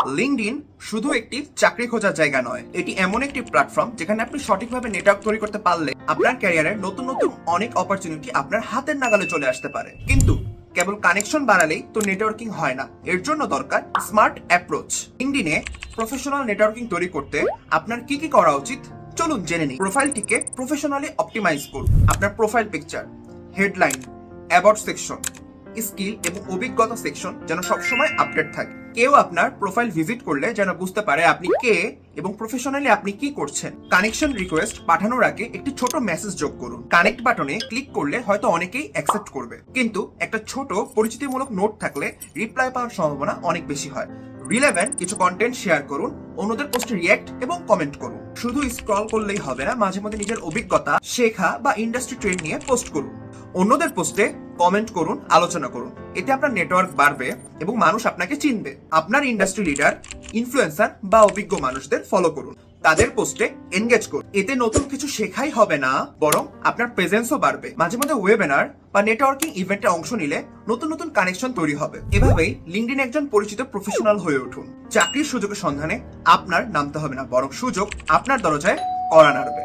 LinkedIn শুধু একটি চাকরি খোঁজার জায়গা নয়, এটি এমন একটি প্ল্যাটফর্ম যেখানে আপনি সঠিকভাবে নেটওয়ার্ক তৈরি করতে পারলে আপনার ক্যারিয়ারে নতুন নতুন অনেক অপরচুনিটি আপনার হাতের নাগালে চলে আসতে পারে। কিন্তু কেবল কানেকশন বাড়ালেই তো নেটওয়ার্কিং হয় না, এর জন্য দরকার স্মার্ট অ্যাপ্রোচ। লিঙ্কডইনে প্রফেশনাল নেটওয়ার্কিং তৈরি করতে আপনার কি কি করা উচিত চলুন জেনে নিই। প্রোফাইলটিকে প্রফেশনালি অপটিমাইজ করুন। আপনার profile picture, headline, about section, skill এবং অভিজ্ঞতা সেকশন যেন সবসময় আপডেট থাকে। কেউ আপনার প্রোফাইল ভিজিট করলে যেন বুঝতে পারে আপনি কে এবং প্রফেশনালি আপনি কি করছেন। কানেকশন রিকোয়েস্ট পাঠানোর আগে একটি ছোট মেসেজ যোগ করুন। কানেক্ট বাটনে ক্লিক করলে হয়তো অনেকেই অ্যাকসেপ্ট করবে, কিন্তু একটা ছোট পরিচিতিমূলক নোট থাকলে রিপ্লাই পাওয়ার সম্ভাবনা অনেক বেশি হয়। রিলেভেন্ট কিছু কন্টেন্ট শেয়ার করুন, অন্যদের পোস্টে রিয়্যাক্ট এবং কমেন্ট করুন। শুধু স্ক্রল করলেই হবে না, মাঝে মধ্যে নিজের অভিজ্ঞতা, শেখা বা ইন্ডাস্ট্রি ট্রেন্ড নিয়ে পোস্ট করুন। অন্যদের পোস্টে কমেন্ট করুন, আলোচনা করুন। এতে আপনার নেটওয়ার্ক বাড়বে এবং মানুষ আপনাকে চিনবে। আপনার ইন্ডাস্ট্রি লিডার, ইনফ্লুয়েন্সার বা অভিজ্ঞ মানুষদের ফলো করুন, তাদের পোস্টে এনগেজ করুন। এতে নতুন কিছু শেখাই হবে না, বরং আপনার প্রেজেন্সও বাড়বে। মাঝে মধ্যে ওয়েবিনার বা নেটওয়ার্কিং ইভেন্টে অংশ নিলে নতুন নতুন কানেকশন তৈরি হবে। এভাবেই লিঙ্কডইন একজন পরিচিত প্রফেশনাল হয়ে উঠুন। চাকরির সুযোগের সন্ধানে আপনার নামতে হবে না, বরং সুযোগ আপনার দরজায় কড়া নাড়বে।